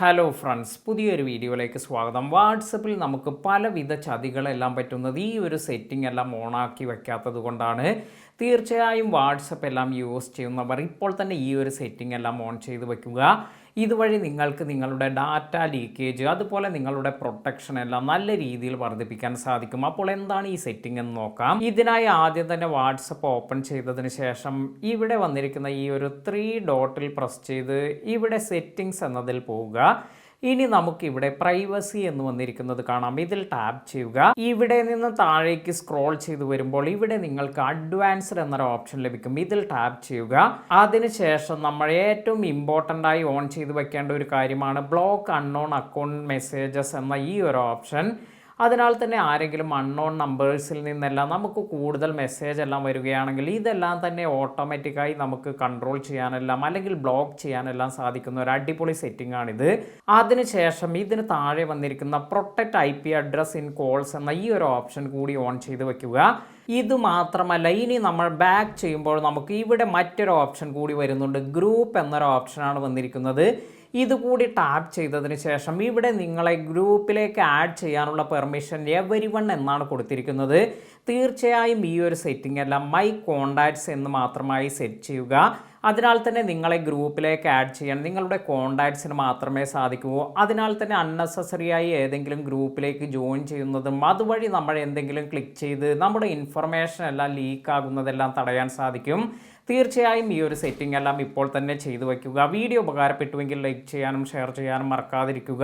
Hello friends, പുതിയൊരു വീഡിയോയിലേക്ക് സ്വാഗതം. വാട്സപ്പിൽ നമുക്ക് പലവിധ ചതികളെല്ലാം പറ്റുന്നത് ഈ ഒരു സെറ്റിംഗ് എല്ലാം ഓണാക്കി വെക്കാത്തത് കൊണ്ടാണ്. തീർച്ചയായും വാട്സപ്പ് എല്ലാം യൂസ് ചെയ്യുന്നവർ ഇപ്പോൾ തന്നെ ഈ ഒരു സെറ്റിംഗ് എല്ലാം ഓൺ ചെയ്ത് വെക്കുക. ഇതുവഴി നിങ്ങൾക്ക് നിങ്ങളുടെ ഡാറ്റ ലീക്കേജ് അതുപോലെ നിങ്ങളുടെ പ്രൊട്ടക്ഷൻ എല്ലാം നല്ല രീതിയിൽ വർദ്ധിപ്പിക്കാൻ സാധിക്കും. അപ്പോൾ എന്താണ് ഈ സെറ്റിംഗ് എന്ന് നോക്കാം. ഇതിനായി ആദ്യം തന്നെ വാട്സപ്പ് ഓപ്പൺ ചെയ്തതിന് ശേഷം ഇവിടെ വന്നിരിക്കുന്ന ഈ ഒരു 3 ഡോട്ടിൽ പ്രസ് ചെയ്ത് ഇവിടെ സെറ്റിംഗ്സ് എന്നതിൽ പോവുക. ഇനി നമുക്കിവിടെ പ്രൈവസി എന്ന് വന്നിരിക്കുന്നത് കാണാം. ഇതിൽ ടാപ്പ് ചെയ്യുക. ഇവിടെ നിന്ന് താഴേക്ക് സ്ക്രോൾ ചെയ്ത് വരുമ്പോൾ ഇവിടെ നിങ്ങൾക്ക് അഡ്വാൻസ്ഡ് എന്നൊരു ഓപ്ഷൻ ലഭിക്കും. ഇതിൽ ടാപ്പ് ചെയ്യുക. അതിനുശേഷം നമ്മൾ ഏറ്റവും ഇമ്പോർട്ടൻ്റ് ആയി ഓൺ ചെയ്ത് വെക്കേണ്ട ഒരു കാര്യമാണ് ബ്ലോക്ക് അൺനോൺ അക്കൗണ്ട് മെസ്സേജസ് എന്ന ഈ ഒരു ഓപ്ഷൻ. അതിനാൽ തന്നെ ആരെങ്കിലും അൺനോൺ നമ്പേഴ്സിൽ നിന്നെല്ലാം നമുക്ക് കൂടുതൽ മെസ്സേജ് എല്ലാം വരികയാണെങ്കിൽ ഇതെല്ലാം തന്നെ ഓട്ടോമാറ്റിക്കായി നമുക്ക് കൺട്രോൾ ചെയ്യാനെല്ലാം അല്ലെങ്കിൽ ബ്ലോക്ക് ചെയ്യാനെല്ലാം സാധിക്കുന്ന ഒരു അടിപൊളി സെറ്റിംഗ് ആണിത്. അതിനുശേഷം ഇതിന് താഴെ വന്നിരിക്കുന്ന protect IP address in calls എന്ന ഈ ഒരു ഓപ്ഷൻ കൂടി ഓൺ ചെയ്ത് വെക്കുക. ഇത് മാത്രമല്ല, ഇനി നമ്മൾ ബാക്ക് ചെയ്യുമ്പോൾ നമുക്ക് ഇവിടെ മറ്റൊരു ഓപ്ഷൻ കൂടി വരുന്നുണ്ട്. ഗ്രൂപ്പ് എന്നൊരു ഓപ്ഷനാണ് വന്നിരിക്കുന്നത്. ഇതുകൂടി ടാപ്പ് ചെയ്തതിന് ശേഷം ഇവിടെ നിങ്ങളെ ഗ്രൂപ്പിലേക്ക് ആഡ് ചെയ്യാനുള്ള പെർമിഷൻ എവരിവൺ എന്നാണ് കൊടുത്തിരിക്കുന്നത്. തീർച്ചയായും ഈ ഒരു സെറ്റിംഗ് എല്ലാം മൈ കോണ്ടാക്ട്സ് എന്ന് മാത്രമായി സെറ്റ് ചെയ്യുക. അതിനാൽ തന്നെ നിങ്ങളെ ഗ്രൂപ്പിലേക്ക് ആഡ് ചെയ്യാൻ നിങ്ങളുടെ കോണ്ടാക്ട്സിന് മാത്രമേ സാധിക്കൂ. അതിനാൽ തന്നെ അൺനെസസറി ആയി ഏതെങ്കിലും ഗ്രൂപ്പിലേക്ക് ജോയിൻ ചെയ്യുന്നതും അതുവഴി നമ്മൾ എന്തെങ്കിലും ക്ലിക്ക് ചെയ്ത് നമ്മുടെ ഇൻഫർമേഷൻ എല്ലാം ലീക്ക് ആകുന്നതെല്ലാം തടയാൻ സാധിക്കും. തീർച്ചയായും ഈ ഒരു സെറ്റിംഗ് എല്ലാം ഇപ്പോൾ തന്നെ ചെയ്തു വയ്ക്കുക. വീഡിയോ ഉപകാരപ്പെട്ടുവെങ്കിൽ ലൈക്ക് ചെയ്യാനും ഷെയർ ചെയ്യാനും മറക്കാതിരിക്കുക.